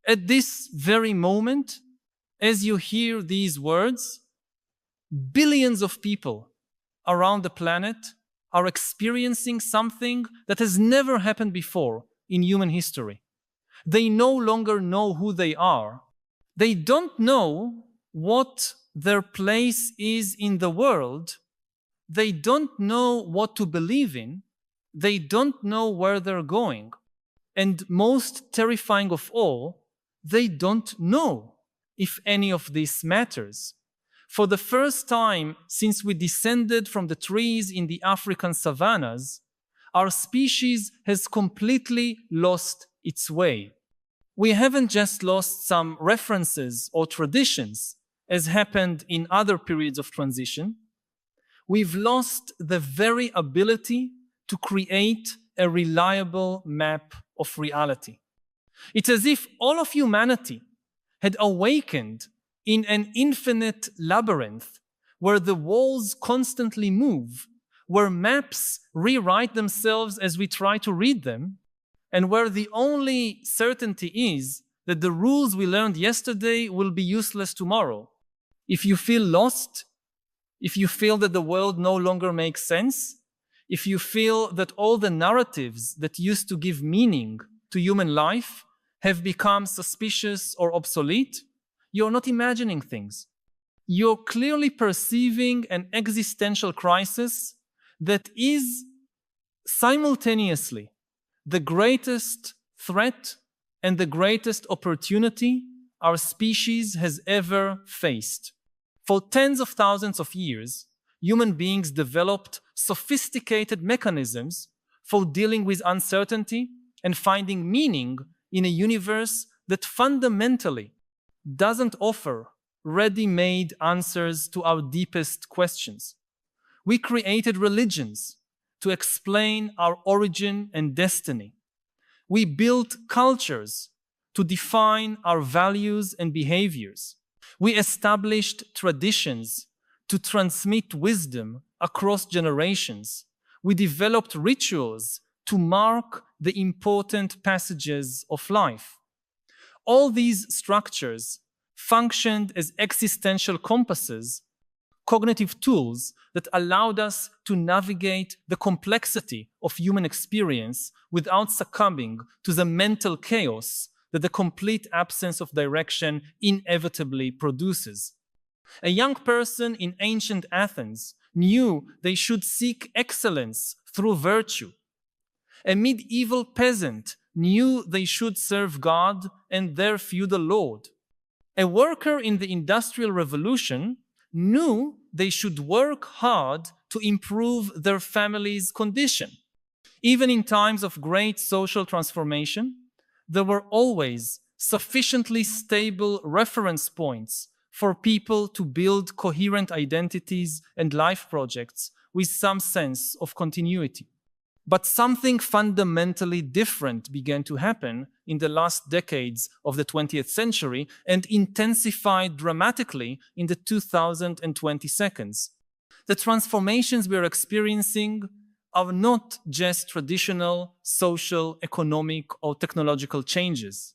At this very moment, as you hear these words, billions of people around the planet are experiencing something that has never happened before in human history. They no longer know who they are. They don't know what their place is in the world. They don't know what to believe in. They don't know where they're going. And most terrifying of all, they don't know if any of this matters. For the first time since we descended from the trees in the African savannas, our species has completely lost its way. We haven't just lost some references or traditions, as happened in other periods of transition. We've lost the very ability to create a reliable map of reality. It's as if all of humanity had awakened in an infinite labyrinth where the walls constantly move, where maps rewrite themselves as we try to read them, and where the only certainty is that the rules we learned yesterday will be useless tomorrow. If you feel lost, if you feel that the world no longer makes sense, if you feel that all the narratives that used to give meaning to human life have become suspicious or obsolete, you're not imagining things. You're clearly perceiving an existential crisis that is simultaneously the greatest threat and the greatest opportunity our species has ever faced. For tens of thousands of years, human beings developed sophisticated mechanisms for dealing with uncertainty and finding meaning in a universe that fundamentally doesn't offer ready-made answers to our deepest questions. We created religions to explain our origin and destiny. We built cultures to define our values and behaviors. We established traditions to transmit wisdom across generations. We developed rituals to mark the important passages of life. All these structures functioned as existential compasses, cognitive tools that allowed us to navigate the complexity of human experience without succumbing to the mental chaos that the complete absence of direction inevitably produces. A young person in ancient Athens knew they should seek excellence through virtue. A medieval peasant knew they should serve God and their feudal lord. A worker in the Industrial Revolution knew they should work hard to improve their family's condition. Even in times of great social transformation, there were always sufficiently stable reference points for people to build coherent identities and life projects with some sense of continuity. But something fundamentally different began to happen in the last decades of the 20th century and intensified dramatically in the 2022. The transformations we are experiencing are not just traditional social, economic, or technological changes.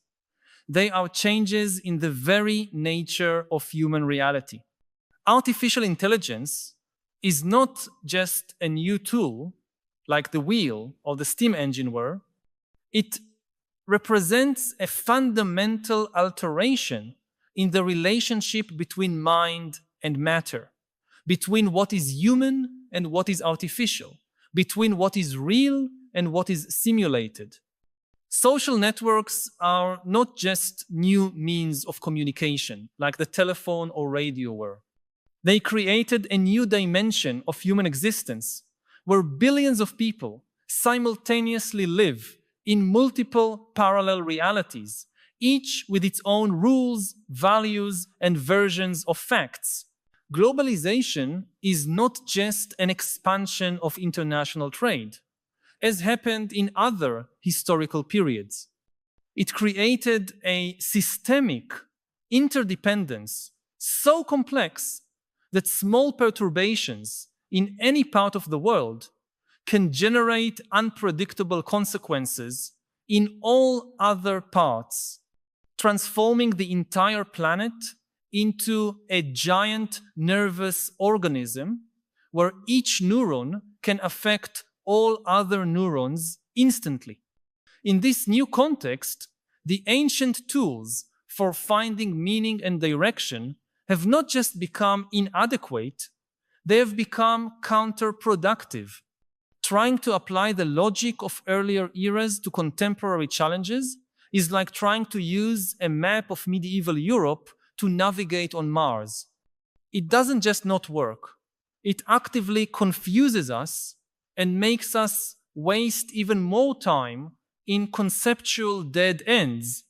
They are changes in the very nature of human reality. Artificial intelligence is not just a new tool like the wheel or the steam engine were. It represents a fundamental alteration in the relationship between mind and matter, between what is human and what is artificial, between what is real and what is simulated. Social networks are not just new means of communication, like the telephone or radio were. They created a new dimension of human existence, where billions of people simultaneously live in multiple parallel realities, each with its own rules, values, and versions of facts. Globalization is not just an expansion of international trade, as happened in other historical periods. It created a systemic interdependence so complex that small perturbations in any part of the world can generate unpredictable consequences in all other parts. transforming the entire planet into a giant nervous organism where each neuron can affect all other neurons instantly. In this new context, the ancient tools for finding meaning and direction have not just become inadequate, they have become counterproductive. Trying to apply the logic of earlier eras to contemporary challenges is like trying to use a map of medieval Europe to navigate on Mars. It doesn't just not work. It actively confuses us and makes us waste even more time in conceptual dead ends.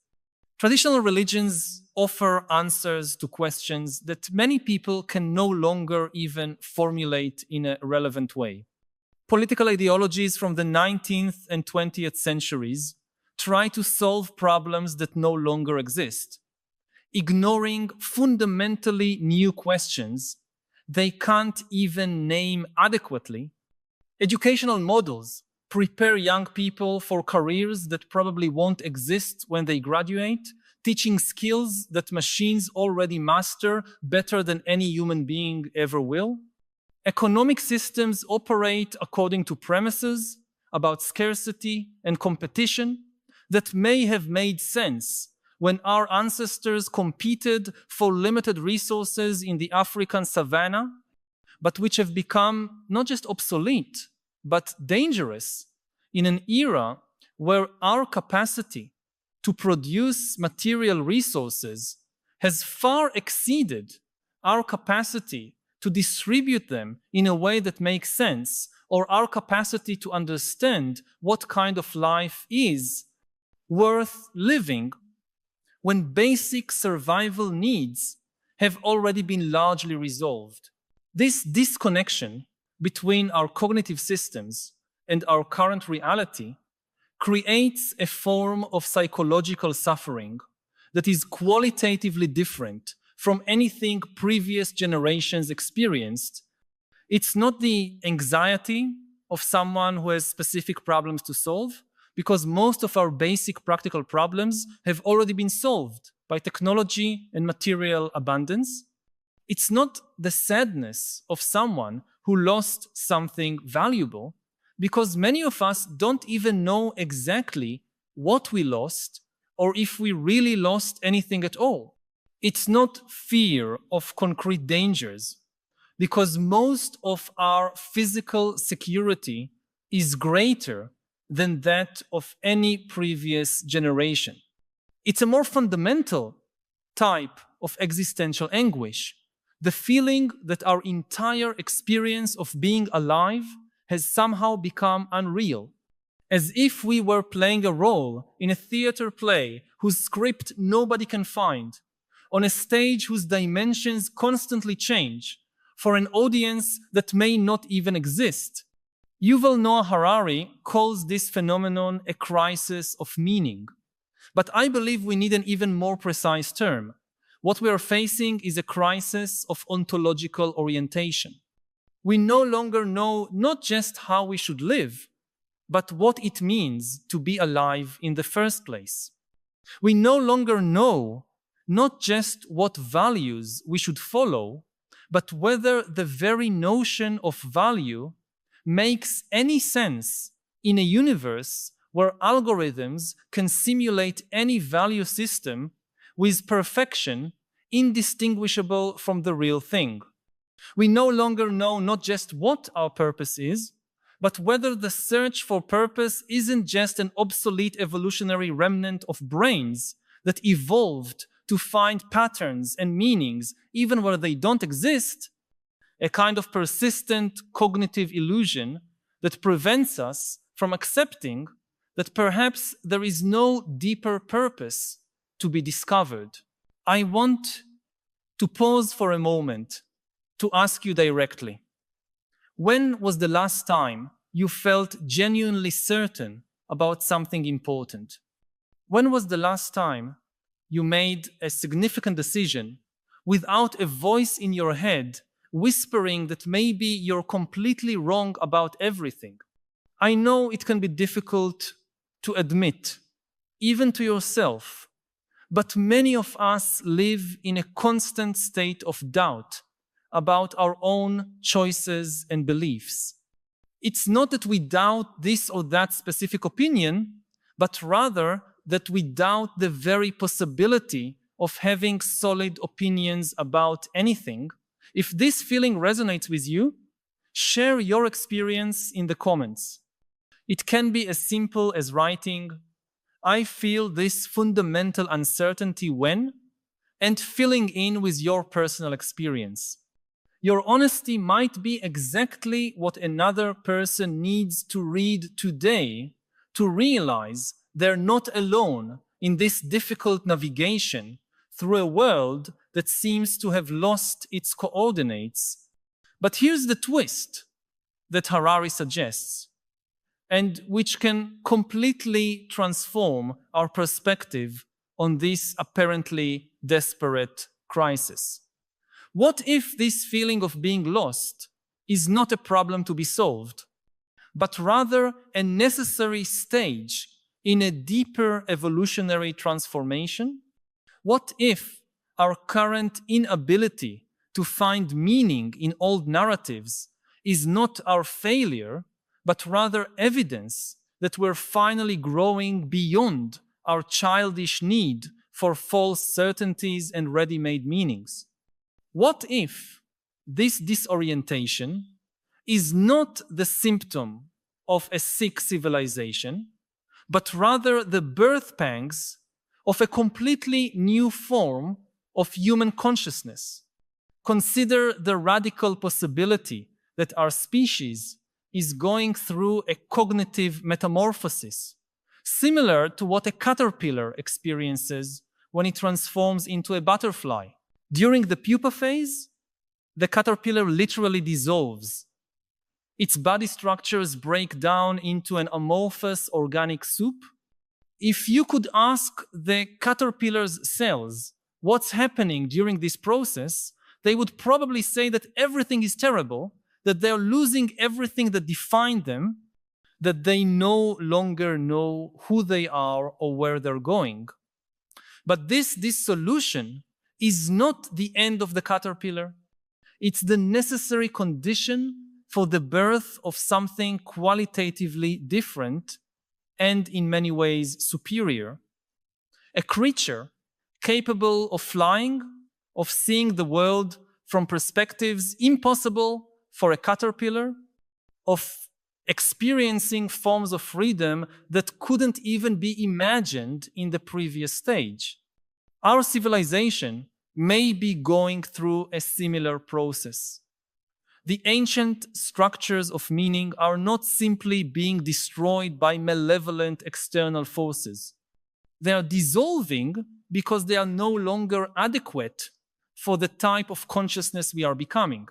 Traditional religions offer answers to questions that many people can no longer even formulate in a relevant way. Political ideologies from the 19th and 20th centuries try to solve problems that no longer exist, ignoring fundamentally new questions they can't even name adequately. Educational models prepare young people for careers that probably won't exist when they graduate, teaching skills that machines already master better than any human being ever will. Economic systems operate according to premises about scarcity and competition that may have made sense when our ancestors competed for limited resources in the African savannah, but which have become not just obsolete, but dangerous in an era where our capacity to produce material resources has far exceeded our capacity to distribute them in a way that makes sense, or our capacity to understand what kind of life is worth living when basic survival needs have already been largely resolved. This disconnection between our cognitive systems and our current reality creates a form of psychological suffering that is qualitatively different from anything previous generations experienced. It's not the anxiety of someone who has specific problems to solve, because most of our basic practical problems have already been solved by technology and material abundance. It's not the sadness of someone who lost something valuable, because many of us don't even know exactly what we lost or if we really lost anything at all. It's not fear of concrete dangers, because most of our physical security is greater than that of any previous generation. It's a more fundamental type of existential anguish, the feeling that our entire experience of being alive has somehow become unreal, as if we were playing a role in a theater play whose script nobody can find, on a stage whose dimensions constantly change, for an audience that may not even exist. Yuval Noah Harari calls this phenomenon a crisis of meaning. But I believe we need an even more precise term. What we are facing is a crisis of ontological orientation. We no longer know not just how we should live, but what it means to be alive in the first place. We no longer know not just what values we should follow, but whether the very notion of value makes any sense in a universe where algorithms can simulate any value system with perfection indistinguishable from the real thing. We no longer know not just what our purpose is, but whether the search for purpose isn't just an obsolete evolutionary remnant of brains that evolved to find patterns and meanings even where they don't exist, a kind of persistent cognitive illusion that prevents us from accepting that perhaps there is no deeper purpose to be discovered. I want to pause for a moment to ask you directly, when was the last time you felt genuinely certain about something important? When was the last time you made a significant decision without a voice in your head whispering that maybe you're completely wrong about everything? I know it can be difficult to admit, even to yourself, But many of us live in a constant state of doubt about our own choices and beliefs. It's not that we doubt this or that specific opinion, but rather that we doubt the very possibility of having solid opinions about anything. If this feeling resonates with you, share your experience in the comments. It can be as simple as writing, "I feel this fundamental uncertainty when," and filling in with your personal experience. Your honesty might be exactly what another person needs to read today to realize they're not alone in this difficult navigation through a world that seems to have lost its coordinates. But here's the twist that Harari suggests, and which can completely transform our perspective on this apparently desperate crisis. What if this feeling of being lost is not a problem to be solved, but rather a necessary stage in a deeper evolutionary transformation? What if our current inability to find meaning in old narratives is not our failure, but rather evidence that we're finally growing beyond our childish need for false certainties and ready-made meanings? What if this disorientation is not the symptom of a sick civilization, but rather the birth pangs of a completely new form of human consciousness? Consider the radical possibility that our species is going through a cognitive metamorphosis, similar to what a caterpillar experiences when it transforms into a butterfly. During the pupa phase, the caterpillar literally dissolves. Its body structures break down into an amorphous organic soup. If you could ask the caterpillar's cells what's happening during this process, they would probably say that everything is terrible, that they're losing everything that defined them, that they no longer know who they are or where they're going. But this dissolution is not the end of the caterpillar. It's the necessary condition for the birth of something qualitatively different and in many ways superior. A creature capable of flying, of seeing the world from perspectives impossible for a caterpillar, of experiencing forms of freedom that couldn't even be imagined in the previous stage. Our civilization may be going through a similar process. The ancient structures of meaning are not simply being destroyed by malevolent external forces. They are dissolving because they are no longer adequate for the type of consciousness we are becoming.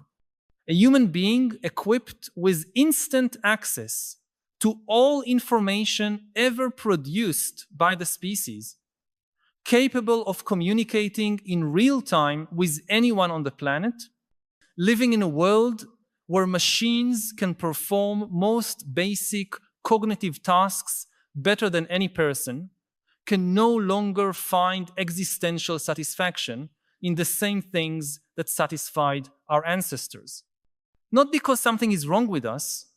A human being equipped with instant access to all information ever produced by the species, capable of communicating in real time with anyone on the planet, living in a world where machines can perform most basic cognitive tasks better than any person, can no longer find existential satisfaction in the same things that satisfied our ancestors. Not because something is wrong with us,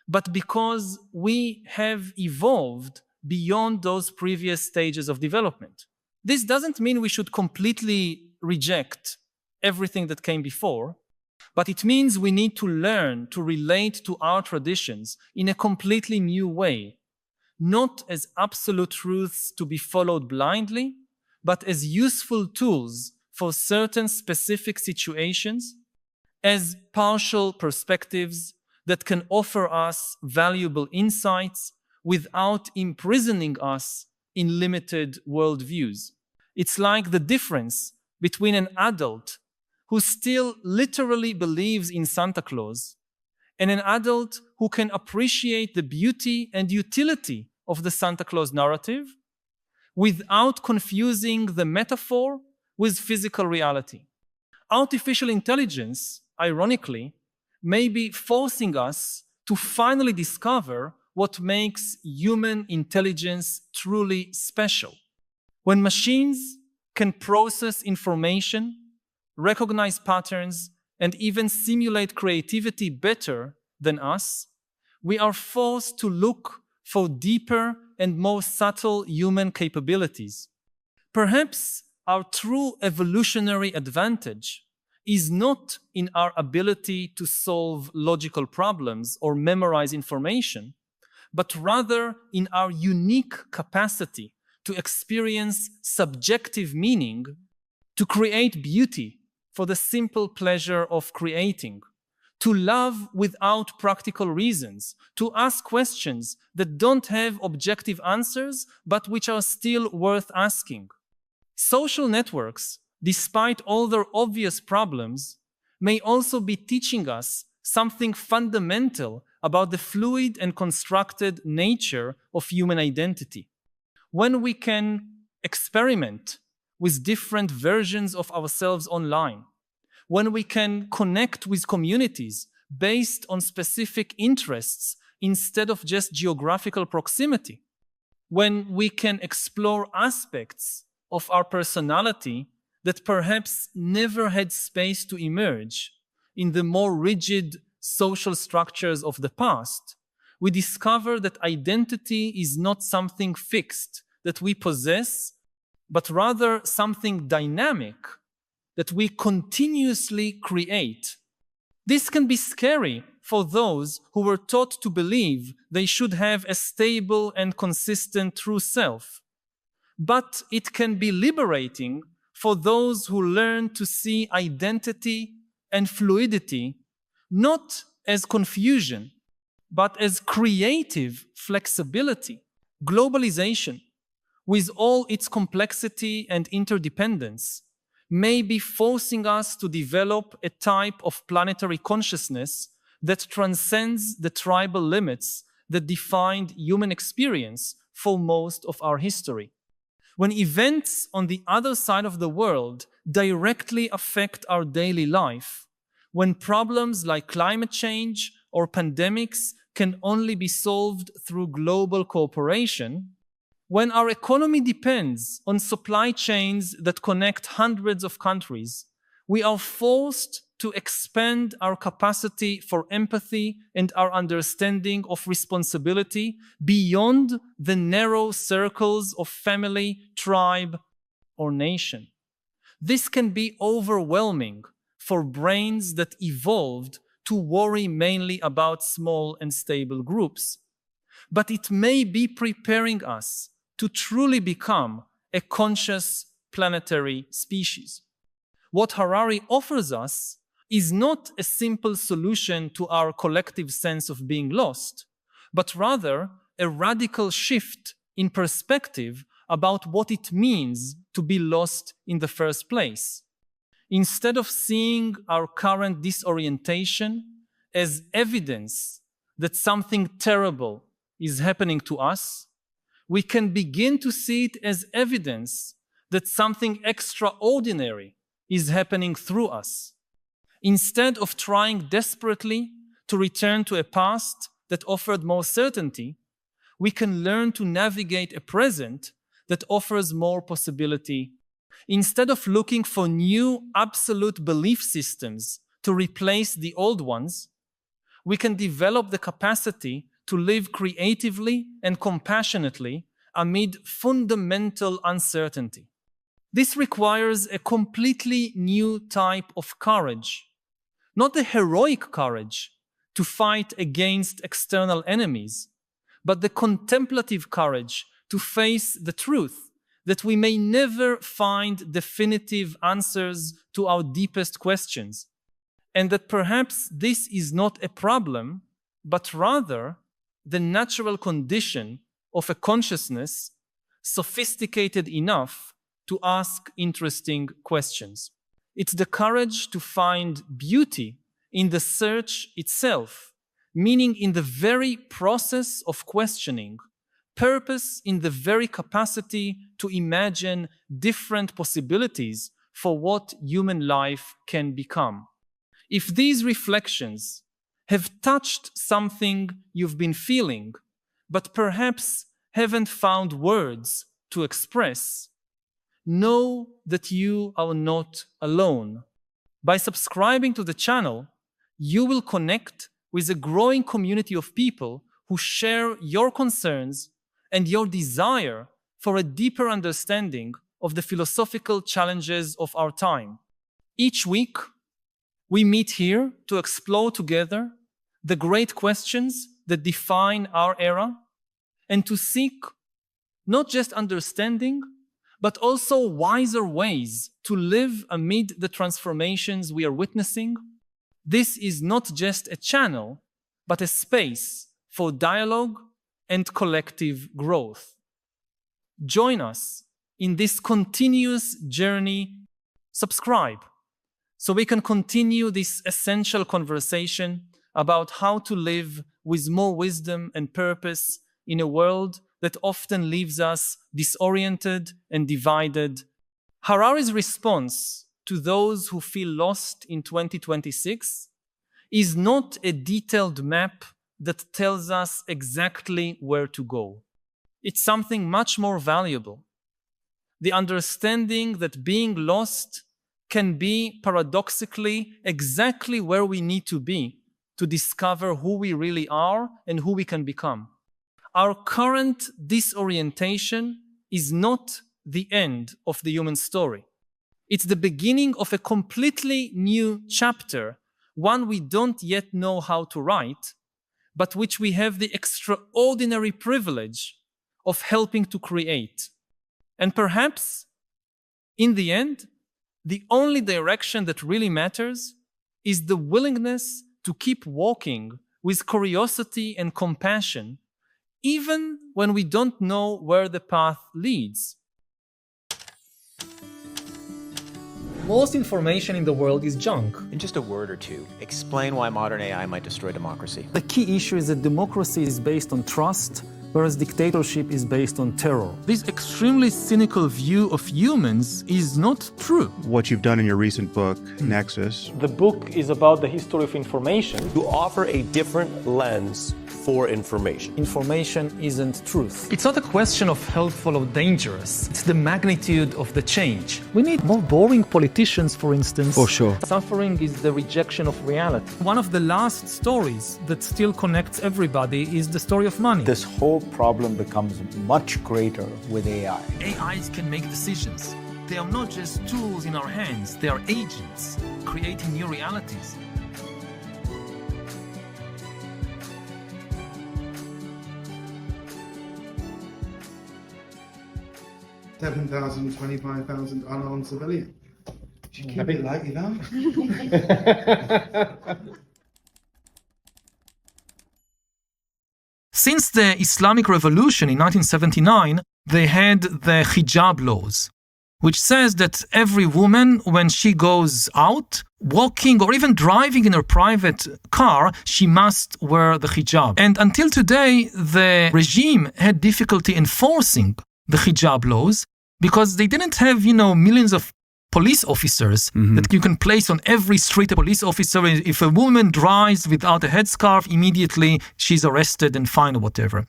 but because we have evolved beyond those previous stages of development. This doesn't mean we should completely reject everything that came before, but it means we need to learn to relate to our traditions in a completely new way, not as absolute truths to be followed blindly, but as useful tools for certain specific situations, as partial perspectives that can offer us valuable insights without imprisoning us in limited worldviews. It's like the difference between an adult who still literally believes in Santa Claus and an adult who can appreciate the beauty and utility of the Santa Claus narrative without confusing the metaphor with physical reality. Artificial intelligence, ironically, may be forcing us to finally discover what makes human intelligence truly special. When machines can process information, recognize patterns, and even simulate creativity better than us, we are forced to look for deeper and more subtle human capabilities. Perhaps our true evolutionary advantage is not in our ability to solve logical problems or memorize information, but rather in our unique capacity to experience subjective meaning, to create beauty for the simple pleasure of creating, to love without practical reasons, to ask questions that don't have objective answers, but which are still worth asking. Social networks, despite all their obvious problems, may also be teaching us something fundamental about the fluid and constructed nature of human identity. When we can experiment with different versions of ourselves online, when we can connect with communities based on specific interests instead of just geographical proximity, when we can explore aspects of our personality that perhaps never had space to emerge in the more rigid social structures of the past, we discover that identity is not something fixed that we possess, but rather something dynamic that we continuously create. This can be scary for those who were taught to believe they should have a stable and consistent true self. But it can be liberating for those who learn to see identity and fluidity not as confusion, but as creative flexibility. Globalization, with all its complexity and interdependence, may be forcing us to develop a type of planetary consciousness that transcends the tribal limits that defined human experience for most of our history. When events on the other side of the world directly affect our daily life, when problems like climate change or pandemics can only be solved through global cooperation, when our economy depends on supply chains that connect hundreds of countries, we are forced to expand our capacity for empathy and our understanding of responsibility beyond the narrow circles of family, tribe, or nation. This can be overwhelming for brains that evolved to worry mainly about small and stable groups. But it may be preparing us to truly become a conscious planetary species. What Harari offers us is not a simple solution to our collective sense of being lost, but rather a radical shift in perspective about what it means to be lost in the first place. Instead of seeing our current disorientation as evidence that something terrible is happening to us, we can begin to see it as evidence that something extraordinary is happening through us. Instead of trying desperately to return to a past that offered more certainty, we can learn to navigate a present that offers more possibility. Instead of looking for new absolute belief systems to replace the old ones, we can develop the capacity to live creatively and compassionately amid fundamental uncertainty. This requires a completely new type of courage, not the heroic courage to fight against external enemies, but the contemplative courage to face the truth that we may never find definitive answers to our deepest questions, and that perhaps this is not a problem, but rather the natural condition of a consciousness sophisticated enough to ask interesting questions. It's the courage to find beauty in the search itself, meaning in the very process of questioning, purpose in the very capacity to imagine different possibilities for what human life can become. If these reflections have touched something you've been feeling, but perhaps haven't found words to express, know that you are not alone. By subscribing to the channel, you will connect with a growing community of people who share your concerns and your desire for a deeper understanding of the philosophical challenges of our time. Each week, we meet here to explore together the great questions that define our era and to seek not just understanding, but also wiser ways to live amid the transformations we are witnessing. This is not just a channel, but a space for dialogue and collective growth. Join us in this continuous journey. Subscribe so we can continue this essential conversation about how to live with more wisdom and purpose in a world that often leaves us disoriented and divided. Harari's response to those who feel lost in 2026 is not a detailed map that tells us exactly where to go. It's something much more valuable. The understanding that being lost can be paradoxically exactly where we need to be to discover who we really are and who we can become. Our current disorientation is not the end of the human story. It's the beginning of a completely new chapter, one we don't yet know how to write, but which we have the extraordinary privilege of helping to create. And perhaps, in the end, the only direction that really matters is the willingness to keep walking with curiosity and compassion, even when we don't know where the path leads. Most information in the world is junk. In just a word or two, explain why modern AI might destroy democracy. The key issue is that democracy is based on trust, whereas dictatorship is based on terror. This extremely cynical view of humans is not true. What you've done in your recent book, Nexus. The book is about the history of information. To offer a different lens for information. Information isn't truth. It's not a question of helpful or dangerous. It's the magnitude of the change. We need more boring politicians, for instance. For sure. Suffering is the rejection of reality. One of the last stories that still connects everybody is the story of money. This whole problem becomes much greater with AI. AIs can make decisions. They are not just tools in our hands, they are agents creating new realities. $7,000, $25,000 unarmed civilian. Should keep it like you know. Since the Islamic Revolution in 1979, they had the hijab laws, which says that every woman, when she goes out, walking or even driving in her private car, she must wear the hijab. And until today, the regime had difficulty enforcing the hijab laws because they didn't have, millions of police officers that you can place on every street. A police officer, if a woman drives without a headscarf, immediately she's arrested and fined or whatever.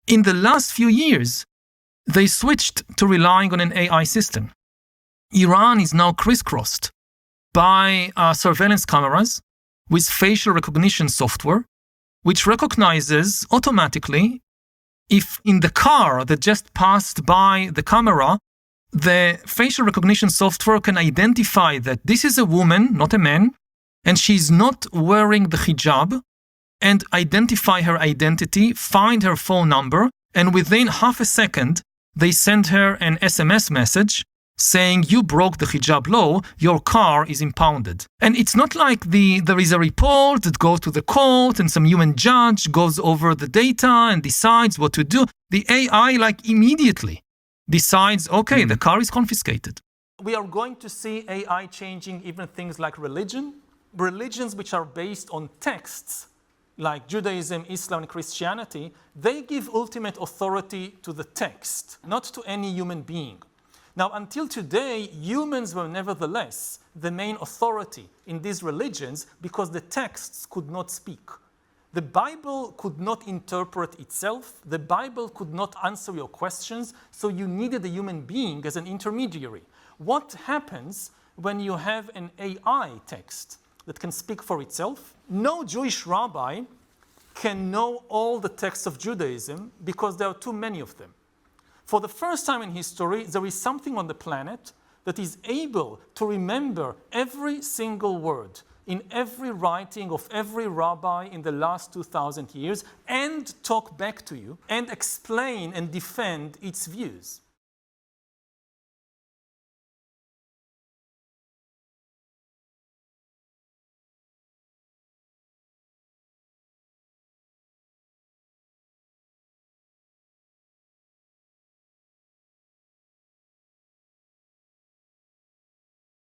In the last few years, they switched to relying on an AI system. Iran is now crisscrossed by surveillance cameras with facial recognition software, which recognizes automatically if in the car that just passed by the camera, the facial recognition software can identify that this is a woman, not a man, and she's not wearing the hijab, and identify her identity, find her phone number, and within half a second, they send her an SMS message saying, you broke the hijab law, your car is impounded. And it's not like there is a report that goes to the court and some human judge goes over the data and decides what to do. The AI immediately decides, okay, the car is confiscated. We are going to see AI changing even things like religion. Religions which are based on texts, like Judaism, Islam, and Christianity, they give ultimate authority to the text, not to any human being. Now, until today, humans were nevertheless the main authority in these religions because the texts could not speak. The Bible could not interpret itself. The Bible could not answer your questions, so you needed a human being as an intermediary. What happens when you have an AI text that can speak for itself? No Jewish rabbi can know all the texts of Judaism because there are too many of them. For the first time in history, there is something on the planet that is able to remember every single word in every writing of every rabbi in the last 2,000 years and talk back to you and explain and defend its views.